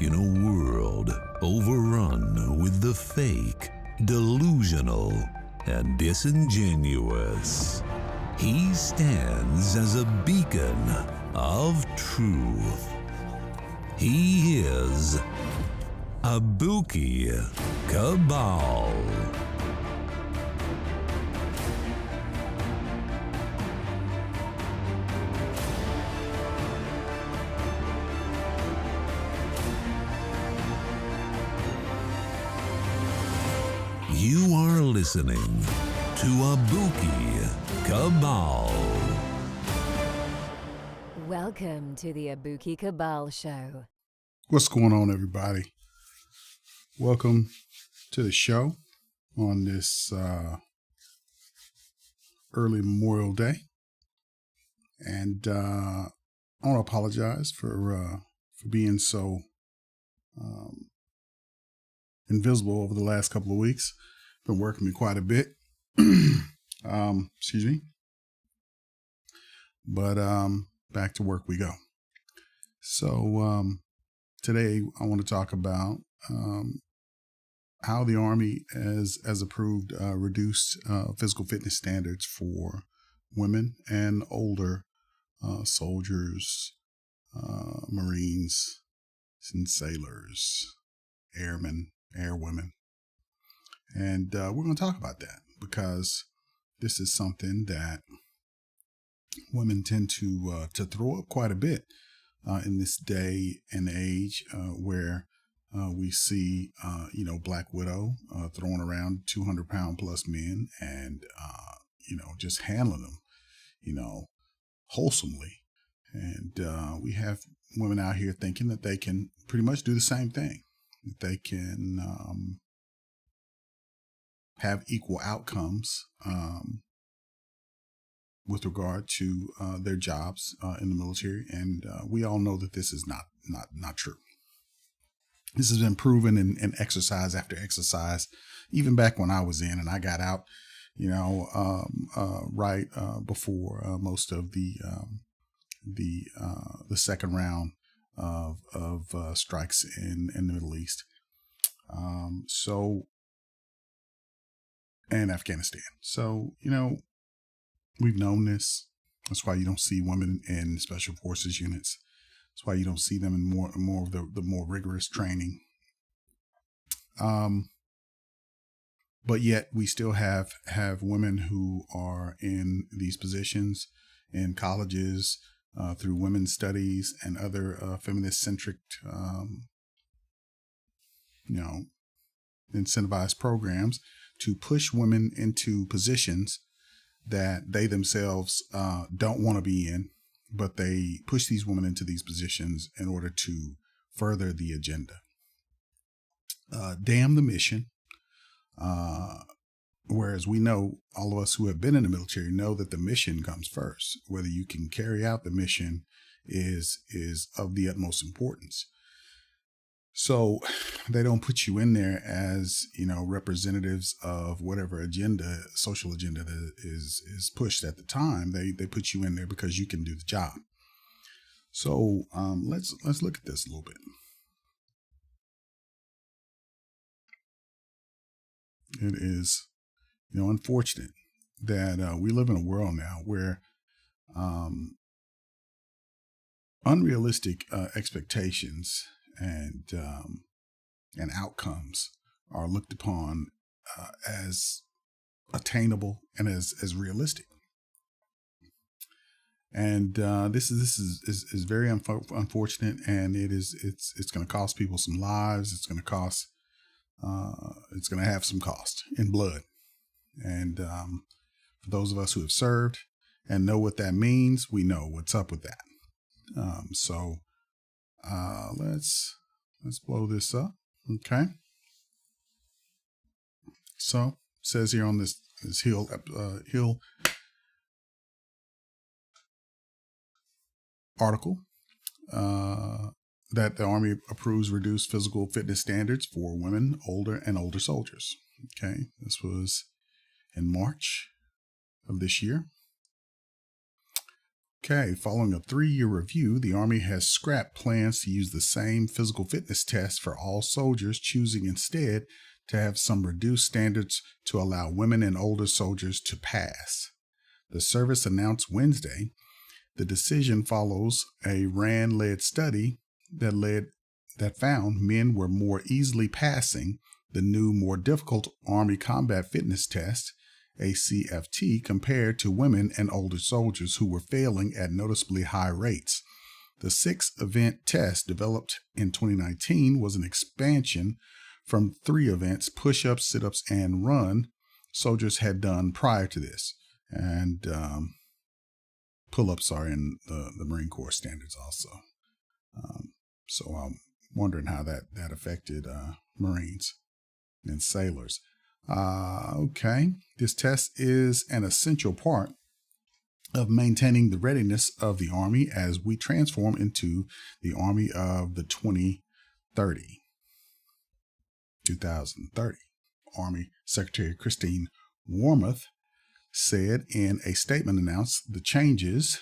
In a world overrun with the fake, delusional, and disingenuous, he stands as a beacon of truth. He is Abuki Cabal. You are listening to Abuki Cabal. Welcome to the Abuki Cabal Show. What's going on, everybody? Welcome to the show on this early Memorial Day. And I want to apologize for being so invisible over the last couple of weeks. Been working me quite a bit. Excuse me. But back to work we go. So today I want to talk about how the Army has approved reduced physical fitness standards for women and older soldiers, Marines, and sailors, airmen, airwomen. And we're going to talk about that because this is something that women tend to throw up quite a bit in this day and age where we see, Black Widow throwing around 200-pound plus men and, just handling them, wholesomely. And we have women out here thinking that they can pretty much do the same thing. That they can have equal outcomes with regard to their jobs in the military. And we all know that this is not true. This has been proven in exercise after exercise, even back when I was in and I got out, right before most of the second round of strikes in the Middle East. And Afghanistan. So, we've known this. That's why you don't see women in special forces units. That's why you don't see them in more of the more rigorous training. But yet we still have women who are in these positions in colleges through women's studies and other feminist-centric, incentivized programs to push women into positions that they themselves don't want to be in, but they push these women into these positions in order to further the agenda. Damn the mission. Whereas we know, all of us who have been in the military know that the mission comes first. Whether you can carry out the mission is of the utmost importance. So they don't put you in there as, representatives of whatever agenda, social agenda that is pushed at the time. They put you in there because you can do the job. So let's look at this a little bit. It is, unfortunate that we live in a world now where unrealistic expectations and outcomes are looked upon as attainable and as realistic. And this is very unfortunate, and it's going to cost people some lives. It's going to have some cost in blood. And for those of us who have served and know what that means, we know what's up with that. So let's blow this up. Okay. So it says here on this Hill article that the Army approves reduced physical fitness standards for women, older soldiers. Okay. This was in March of this year. Okay, following a 3-year review, the Army has scrapped plans to use the same physical fitness test for all soldiers, choosing instead to have some reduced standards to allow women and older soldiers to pass. The service announced Wednesday the decision follows a RAND-led study that found men were more easily passing the new, more difficult Army Combat Fitness Test, ACFT, compared to women and older soldiers who were failing at noticeably high rates. The 6-event test, developed in 2019, was an expansion from 3 events, push-ups, sit-ups, and run, soldiers had done prior to this. And pull-ups are in the Marine Corps standards also. So I'm wondering how that affected Marines and sailors. Okay, this test is an essential part of maintaining the readiness of the Army as we transform into the Army of the 2030. Army Secretary Christine Wormuth said in a statement announcing the changes.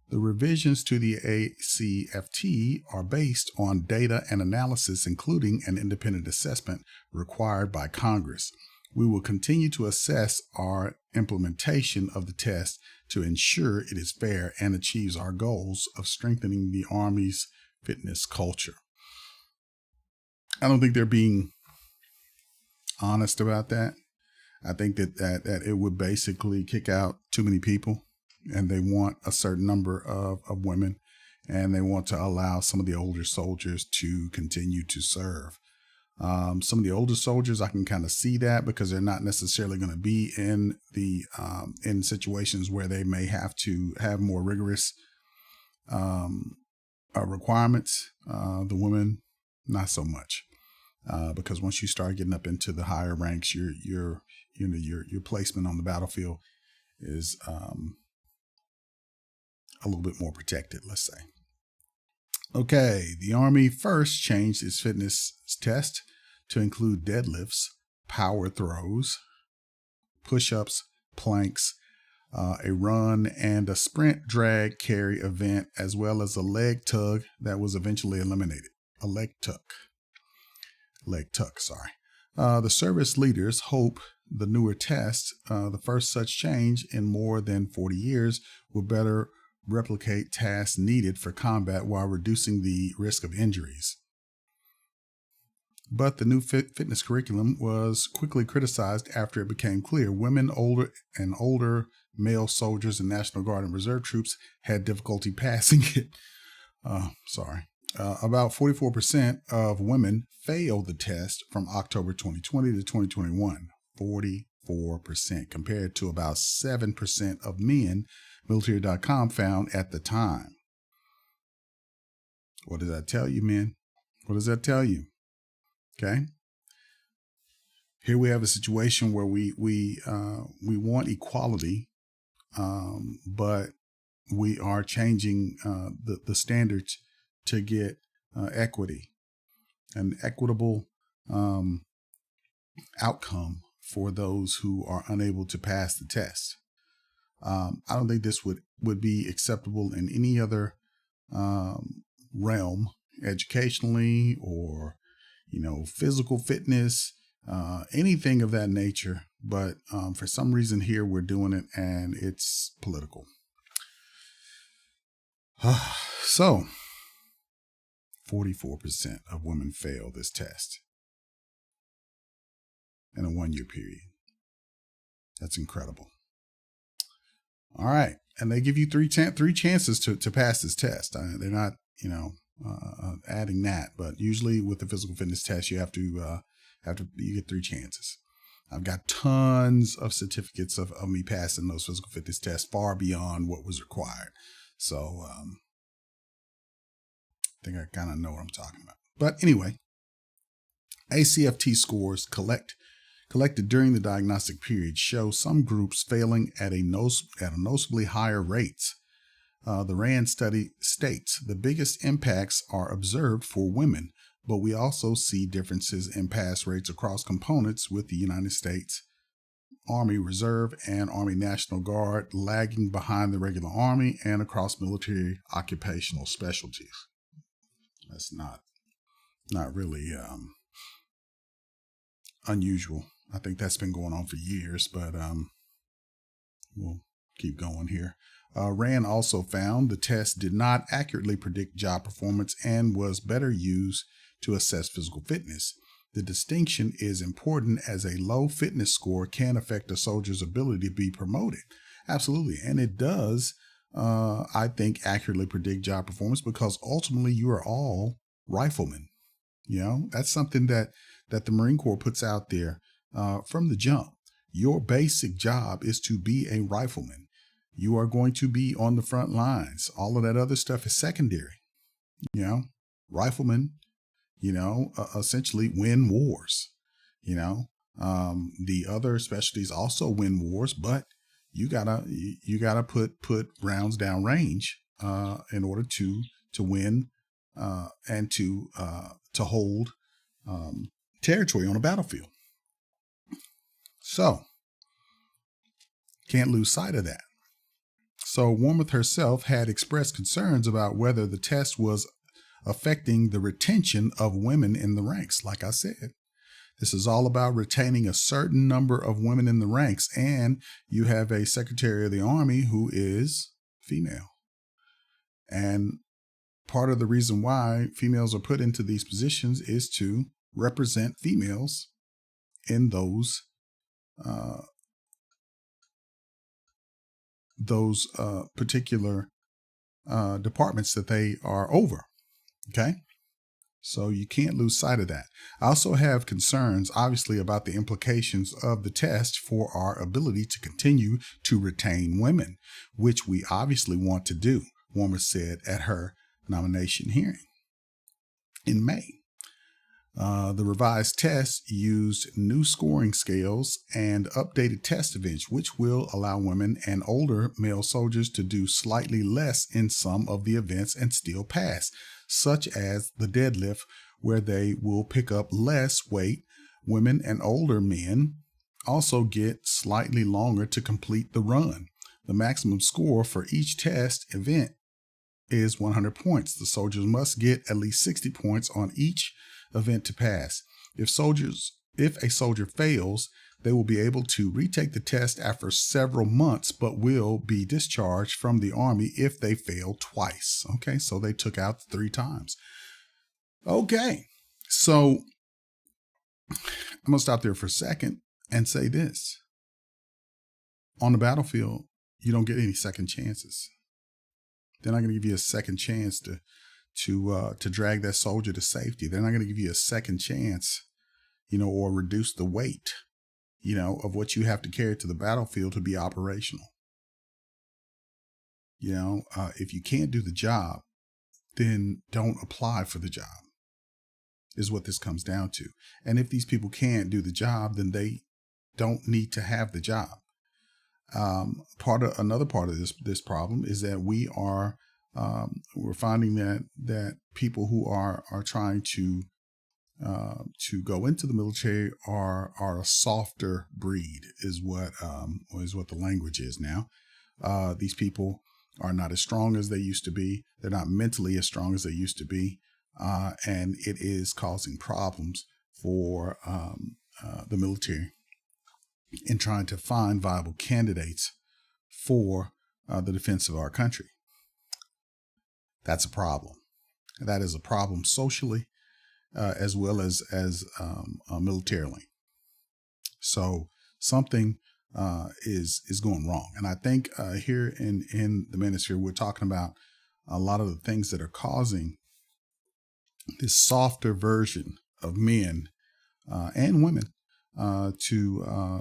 The revisions to the ACFT are based on data and analysis, including an independent assessment required by Congress. We will continue to assess our implementation of the test to ensure it is fair and achieves our goals of strengthening the Army's fitness culture. I don't think they're being honest about that. I think that it would basically kick out too many people, and they want a certain number of women, and they want to allow some of the older soldiers to continue to serve. Some of the older soldiers, I can kind of see that because they're not necessarily going to be in the in situations where they may have to have more rigorous requirements. The women, not so much, because once you start getting up into the higher ranks, your placement on the battlefield is a little bit more protected, let's say. Okay, the Army first changed its fitness test to include deadlifts, power throws, push-ups, planks, a run, and a sprint drag carry event, as well as a leg tug that was eventually eliminated. A leg tuck, sorry. The service leaders hope the newer test, the first such change in more than 40 years, will better replicate tasks needed for combat while reducing the risk of injuries. But the new fitness curriculum was quickly criticized after it became clear women, older male soldiers and National Guard and Reserve troops had difficulty passing it. About 44% of women failed the test from October 2020 to 2021. 44% compared to about 7% of men, military.com found at the time. What does that tell you, men? What does that tell you? Okay. Here we have a situation where we want equality, but we are changing the standards to get equity, an equitable outcome for those who are unable to pass the test. I don't think this would be acceptable in any other realm, educationally or physical fitness, anything of that nature. But for some reason here we're doing it, and it's political. So 44% of women fail this test in a 1-year period. That's incredible. All right. And they give you three chances to pass this test. They're not, adding that, but usually with the physical fitness test, you you get 3 chances. I've got tons of certificates of me passing those physical fitness tests far beyond what was required. So, I think I kind of know what I'm talking about. But anyway, ACFT scores collected during the diagnostic period show some groups failing at a noticeably higher rates. The RAND study states the biggest impacts are observed for women, but we also see differences in pass rates across components with the United States Army Reserve and Army National Guard lagging behind the regular Army and across military occupational specialties. That's not really unusual. I think that's been going on for years, but we'll keep going here. Rand also found the test did not accurately predict job performance and was better used to assess physical fitness. The distinction is important as a low fitness score can affect a soldier's ability to be promoted. Absolutely. And it does, I think, accurately predict job performance because ultimately you are all riflemen. You know, that's something that the Marine Corps puts out there from the jump. Your basic job is to be a rifleman. You are going to be on the front lines. All of that other stuff is secondary. You know, riflemen, essentially win wars. The other specialties also win wars, but you gotta put rounds down range in order to win and to hold territory on a battlefield. So can't lose sight of that. So Wormuth herself had expressed concerns about whether the test was affecting the retention of women in the ranks. Like I said, this is all about retaining a certain number of women in the ranks. And you have a Secretary of the Army who is female. And part of the reason why females are put into these positions is to represent females in those particular departments that they are over. Okay. So you can't lose sight of that. I also have concerns, obviously, about the implications of the test for our ability to continue to retain women, which we obviously want to do, Wormuth said at her nomination hearing in May. The revised test used new scoring scales and updated test events, which will allow women and older male soldiers to do slightly less in some of the events and still pass, such as the deadlift, where they will pick up less weight. Women and older men also get slightly longer to complete the run. The maximum score for each test event is 100 points. The soldiers must get at least 60 points on each event to pass. If a soldier fails, they will be able to retake the test after several months, but will be discharged from the Army if they fail twice. Okay, so they took out 3 times. Okay, so I'm going to stop there for a second and say this. On the battlefield, you don't get any second chances. They're not going to give you a second chance to drag that soldier to safety. They're not going to give you a second chance, or reduce the weight, of what you have to carry to the battlefield to be operational. If you can't do the job, then don't apply for the job, is what this comes down to. And if these people can't do the job, then they don't need to have the job. Another part of this problem is that we're finding that people who are trying to go into the military are a softer breed, is what the language is now. These people are not as strong as they used to be. They're not mentally as strong as they used to be, and it is causing problems for the military in trying to find viable candidates for the defense of our country. That's a problem. That is a problem socially, as well as militarily. So something is going wrong. And I think here in the Manosphere, we're talking about a lot of the things that are causing this softer version of men and women to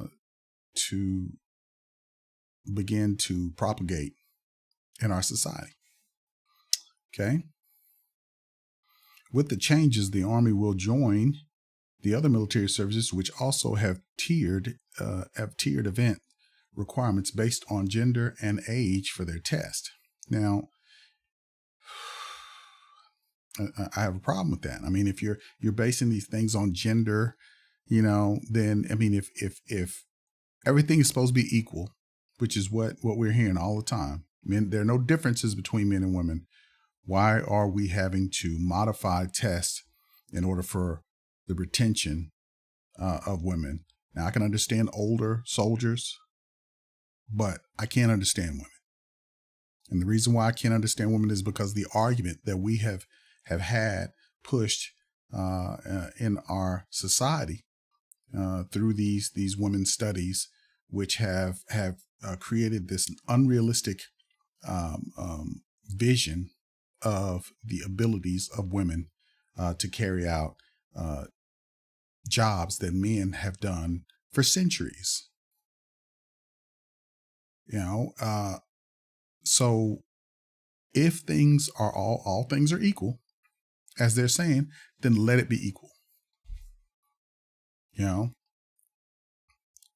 begin to propagate in our society. Okay. With the changes, the Army will join the other military services, which also have tiered event requirements based on gender and age for their test. Now, I have a problem with that. I mean, if you're basing these things on gender, then I mean, if everything is supposed to be equal, which is what we're hearing all the time. Men, there are no differences between men and women. Why are we having to modify tests in order for the retention of women? Now, I can understand older soldiers, but I can't understand women. And the reason why I can't understand women is because the argument that we have had pushed in our society through these women's studies, which have created this unrealistic vision of the abilities of women to carry out jobs that men have done for centuries. So if things are all things are equal, as they're saying, then let it be equal.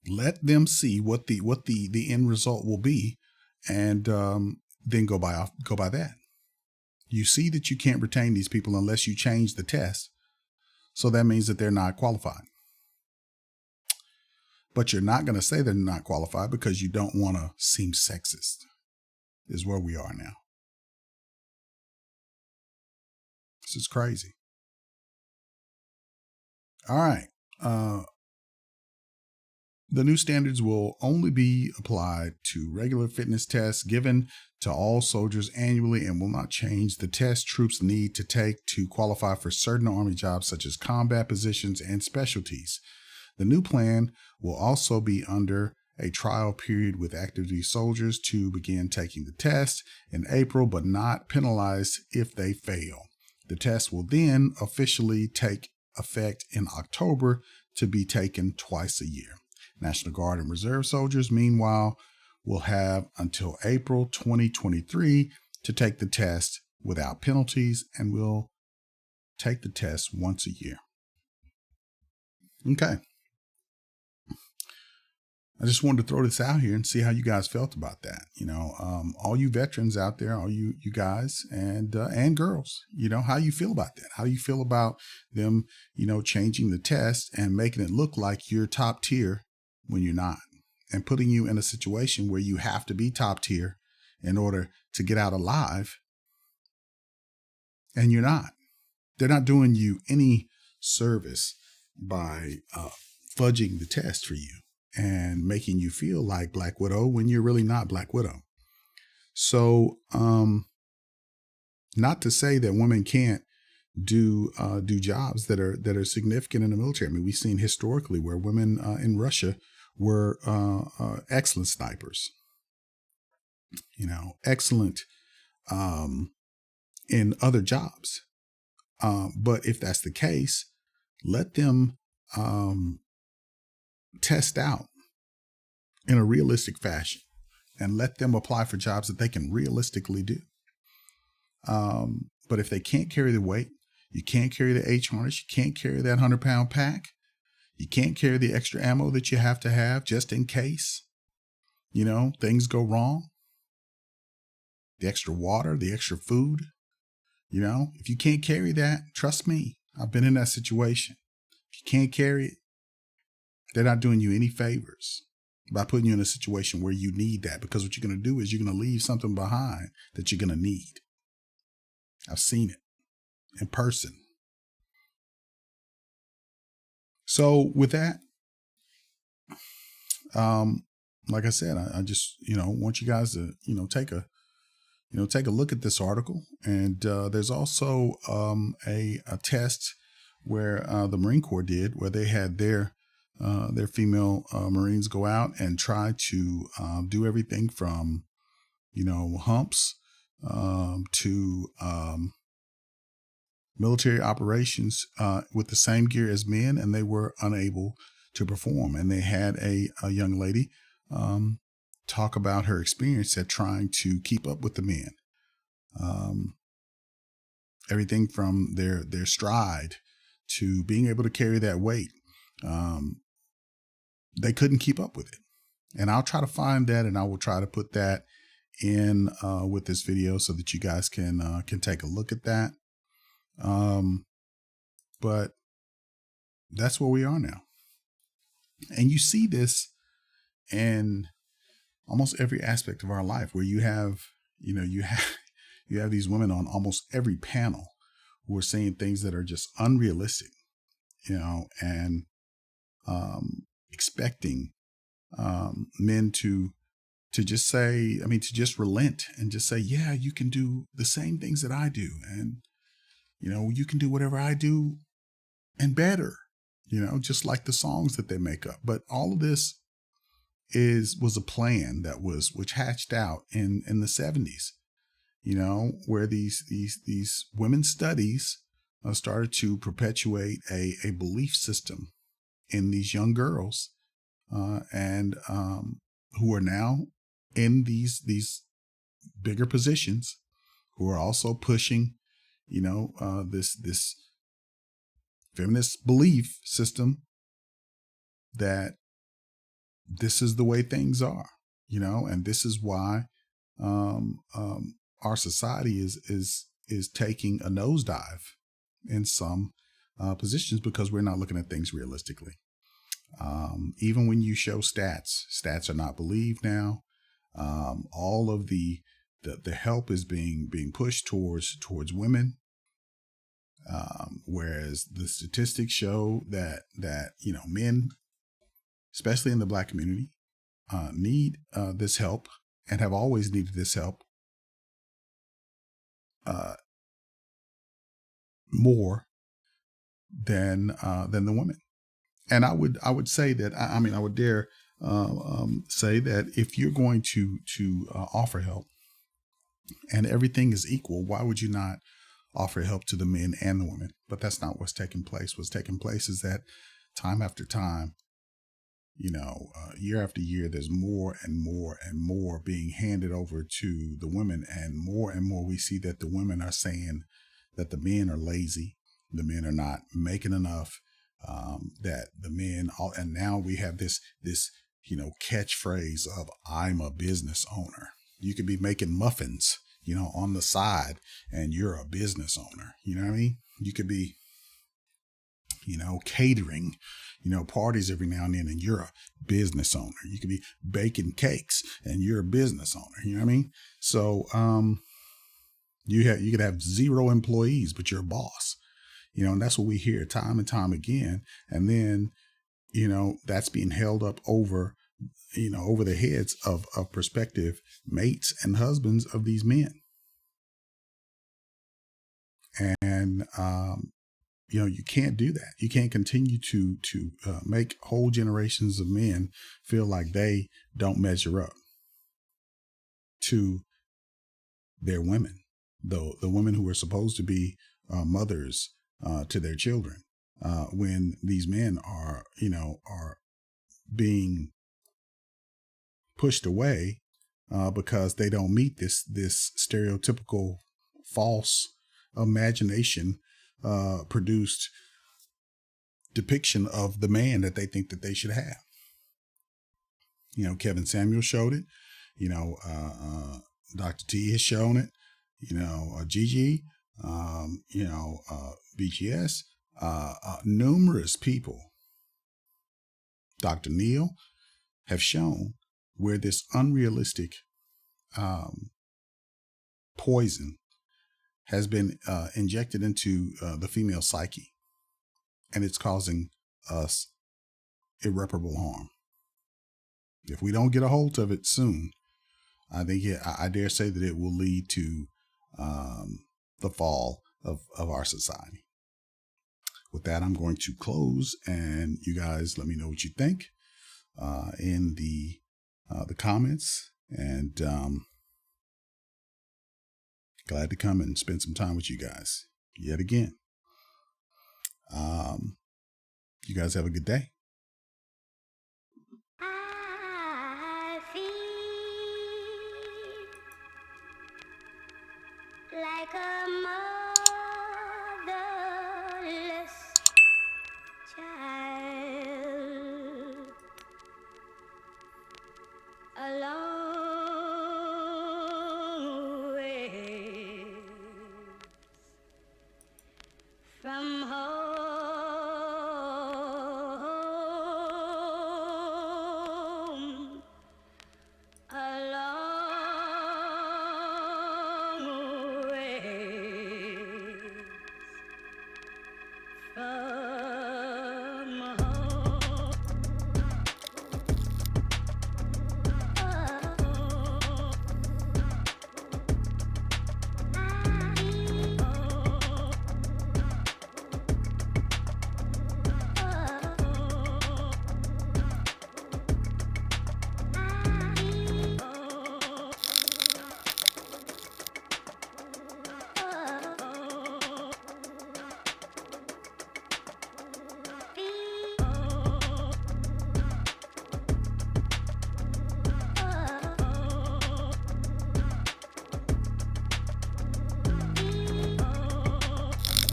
Let them see what the end result will be, and then go by that. You see that you can't retain these people unless you change the test. So that means that they're not qualified. But you're not going to say they're not qualified because you don't want to seem sexist, is where we are now. This is crazy. All right. The new standards will only be applied to regular fitness tests given to all soldiers annually and will not change the test troops need to take to qualify for certain Army jobs such as combat positions and specialties. The new plan will also be under a trial period with active duty soldiers to begin taking the test in April, but not penalized if they fail. The test will then officially take effect in October to be taken twice a year. National Guard and Reserve soldiers, meanwhile, will have until April 2023 to take the test without penalties and will take the test once a year. Okay. I just wanted to throw this out here and see how you guys felt about that. All you veterans out there, all you guys and girls, how you feel about that? How do you feel about them, changing the test and making it look like you're top tier when you're not, and putting you in a situation where you have to be top tier in order to get out alive, and you're not. They're not doing you any service by fudging the test for you and making you feel like Black Widow when you're really not Black Widow. So, not to say that women can't do jobs that are significant in the military. I mean, we've seen historically where women in Russia were excellent snipers, excellent in other jobs. But if that's the case, let them test out in a realistic fashion and let them apply for jobs that they can realistically do. But if they can't carry the weight, you can't carry the H harness, you can't carry that 100-pound pack, you can't carry the extra ammo that you have to have just in case, things go wrong. The extra water, the extra food, if you can't carry that, trust me, I've been in that situation. If you can't carry it, they're not doing you any favors by putting you in a situation where you need that, because what you're going to do is you're going to leave something behind that you're going to need. I've seen it in person. So with that, like I said, I just, want you guys to, take a look at this article. And there's also a test where the Marine Corps did, where they had their female Marines go out and try to do everything from, humps to military operations with the same gear as men, and they were unable to perform. And they had a young lady talk about her experience at trying to keep up with the men. Everything from their stride to being able to carry that weight. They couldn't keep up with it. And I'll try to find that, and I will try to put that in with this video so that you guys can take a look at that. But that's where we are now. And you see this in almost every aspect of our life, where you have these women on almost every panel who are saying things that are just unrealistic, and expecting men to just say, to just relent and just say, yeah, you can do the same things that I do, and you can do whatever I do and better, just like the songs that they make up. But all of this was a plan which hatched out in the 70s, where these women's studies started to perpetuate a belief system in these young girls, and who are now in these bigger positions, who are also pushing, this feminist belief system that this is the way things are, and this is why our society is taking a nosedive in some positions, because we're not looking at things realistically. Even when you show stats are not believed now. All of the help is being pushed towards women, whereas the statistics show that men, especially in the Black community, need this help and have always needed this help more than the women. And I would say that I would dare say that if you're going to offer help and everything is equal, why would you not offer help to the men and the women? But that's not what's taking place. What's taking place is that time after time, year after year, there's more and more and more being handed over to the women, and more we see that the women are saying that the men are lazy, the men are not making enough, that the men, and now we have this catchphrase of "I'm a business owner." You could be making muffins, on the side, and you're a business owner. You know what I mean? You could be, catering, parties every now and then, and you're a business owner. You could be baking cakes and you're a business owner. You know what I mean? So, you could have 0 employees, but you're a boss, and that's what we hear time and time again. And then, that's being held up over the heads of prospective mates and husbands of these men. And, you can't do that. You can't continue to make whole generations of men feel like they don't measure up to their women, the women who are supposed to be mothers to their children, when these men are being pushed away because they don't meet this stereotypical false imagination produced depiction of the man that they think that they should have. Kevin Samuel showed it. Dr. T has shown it. Gigi, BGS, numerous people, Dr. Neal, have shown where this unrealistic poison has been injected into the female psyche, and it's causing us irreparable harm. If we don't get a hold of it soon, I think I dare say that it will lead to the fall of our society. With that, I'm going to close, and you guys let me know what you think in the comments, and glad to come and spend some time with you guys yet again. You guys have a good day. I feel like a motherless child alone.